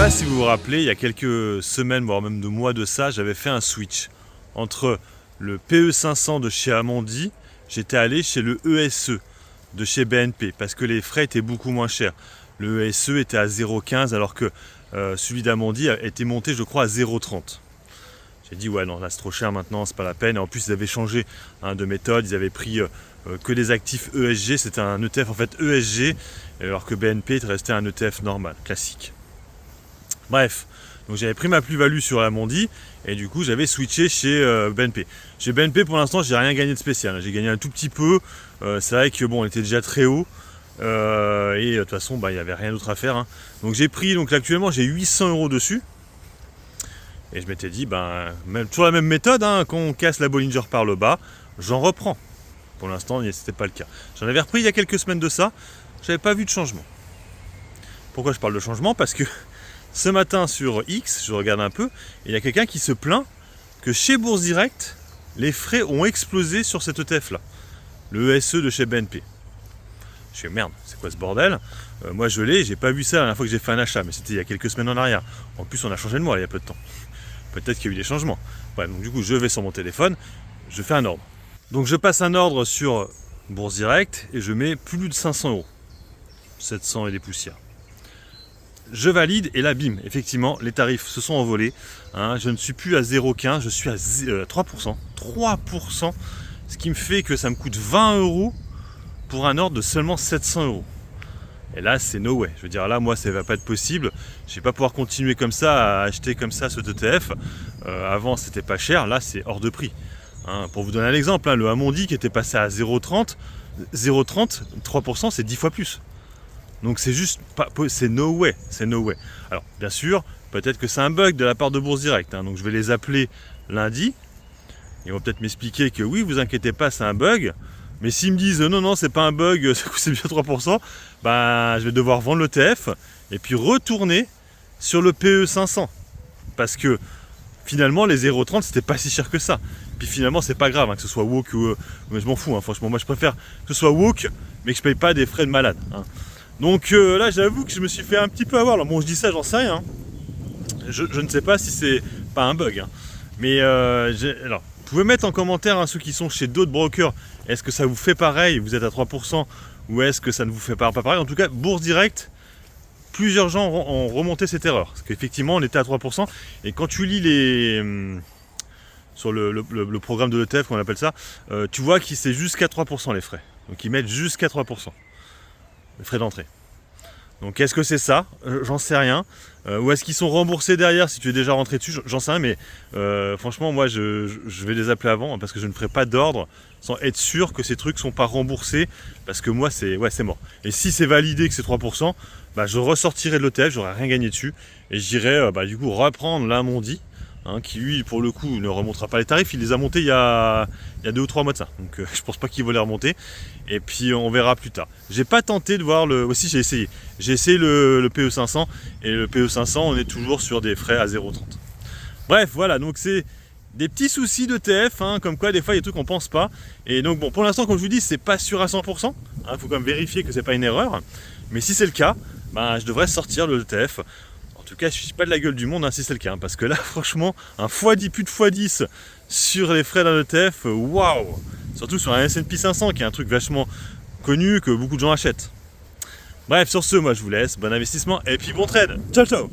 pas si vous vous rappelez, il y a quelques semaines, voire même de mois de ça, j'avais fait un switch entre le PE500 de chez Amundi, j'étais allé chez le ESE de chez BNP parce que les frais étaient beaucoup moins chers. Le ESE était à 0,15 alors que celui d'Amundi était monté, je crois, à 0,30. J'ai dit ouais non, là c'est trop cher maintenant, c'est pas la peine. Et en plus ils avaient changé de méthode, ils avaient pris que les actifs ESG, c'était un ETF en fait ESG, alors que BNP était resté un ETF normal, classique. Bref, donc j'avais pris ma plus-value sur Amundi et du coup j'avais switché chez BNP. Chez BNP pour l'instant j'ai rien gagné de spécial, j'ai gagné un tout petit peu, c'est vrai que bon on était déjà très haut et de toute façon il n'y avait rien d'autre à faire. Hein. Donc j'ai pris, donc actuellement j'ai 800 € dessus. Et je m'étais dit, même, toujours la même méthode, hein, quand on casse la Bollinger par le bas, j'en reprends. Pour l'instant, c'était pas le cas. J'en avais repris il y a quelques semaines de ça, j'avais pas vu de changement. Pourquoi je parle de changement? Parce que ce matin sur X, je regarde un peu, et il y a quelqu'un qui se plaint que chez Bourse Direct, les frais ont explosé sur cet ETF-là, le ESE de chez BNP. Je suis merde, c'est quoi ce bordel? Moi je l'ai, j'ai pas vu ça la dernière fois que j'ai fait un achat, mais c'était il y a quelques semaines en arrière. En plus on a changé de mois il y a peu de temps. Peut-être qu'il y a eu des changements. Ouais, donc du coup je vais sur mon téléphone, je fais un ordre. Donc je passe un ordre sur Bourse Direct et je mets plus de 500 €. 700 et des poussières. Je valide et là bim, effectivement les tarifs se sont envolés. Hein, je ne suis plus à 0,15, je suis à 3%. 3%, ce qui me fait que ça me coûte 20 € pour un ordre de seulement 700 €. Et là, c'est no way. Je veux dire, là, moi, ça va pas être possible. Je vais pas pouvoir continuer comme ça, à acheter comme ça ce ETF. Avant, c'était pas cher. Là, c'est hors de prix. Hein, pour vous donner un exemple, hein, le Amundi qui était passé à 0,30, 3%, c'est 10 fois plus. Donc, c'est juste pas, c'est no way. C'est no way. Alors, bien sûr, peut-être que c'est un bug de la part de Bourse Direct. Hein, donc, je vais les appeler lundi. Ils vont peut-être m'expliquer que oui, vous inquiétez pas, c'est un bug. Mais s'ils me disent non, c'est pas un bug, c'est bien 3%, je vais devoir vendre l'ETF et puis retourner sur le PE500. Parce que finalement, les 0,30, c'était pas si cher que ça. Puis finalement, c'est pas grave, hein, que ce soit woke ou. Je m'en fous, hein, franchement, moi je préfère que ce soit woke, mais que je paye pas des frais de malade. Hein. Donc là, j'avoue que je me suis fait un petit peu avoir. Alors bon, je dis ça, j'en sais rien. Je ne sais pas si c'est pas un bug. Hein. Mais alors. Vous pouvez mettre en commentaire ceux qui sont chez d'autres brokers, est-ce que ça vous fait pareil, vous êtes à 3%, ou est-ce que ça ne vous fait pas pareil? En tout cas, Bourse Direct, plusieurs gens ont remonté cette erreur. Parce qu'effectivement, on était à 3%, et quand tu lis sur le programme de l'ETF, qu'on appelle ça, tu vois que c'est jusqu'à 3% les frais. Donc ils mettent jusqu'à 3%, les frais d'entrée. Donc est-ce que c'est ça? J'en sais rien. Ou est-ce qu'ils sont remboursés derrière si tu es déjà rentré dessus? J'en sais rien, mais franchement, moi, je vais les appeler avant parce que je ne ferai pas d'ordre sans être sûr que ces trucs ne sont pas remboursés. Parce que moi, c'est mort. Et si c'est validé que c'est 3%, je ressortirai de l'ETF, j'aurai rien gagné dessus. Et j'irai du coup reprendre l'Amundi, qui lui, pour le coup, ne remontera pas les tarifs. Il les a montés il y a 2 ou 3 mois de ça. Donc je pense pas qu'il va les remonter. Et puis on verra plus tard. J'ai pas tenté de voir le. Aussi j'ai essayé. J'ai essayé le PE500 et le PE500 on est toujours sur des frais à 0,30. Bref, voilà, donc c'est des petits soucis d'ETF, comme quoi des fois il y a des trucs qu'on pense pas. Et donc bon, pour l'instant, comme je vous dis, c'est pas sûr à 100%. Faut quand même vérifier que c'est pas une erreur. Mais si c'est le cas, je devrais sortir le ETF. En tout cas, je suis pas de la gueule du monde si c'est le cas. Parce que là, franchement, un x10, plus de x10 sur les frais d'un ETF, waouh! Surtout sur un S&P 500 qui est un truc vachement connu que beaucoup de gens achètent. Bref, sur ce, moi je vous laisse, bon investissement et puis bon trade. Ciao ciao.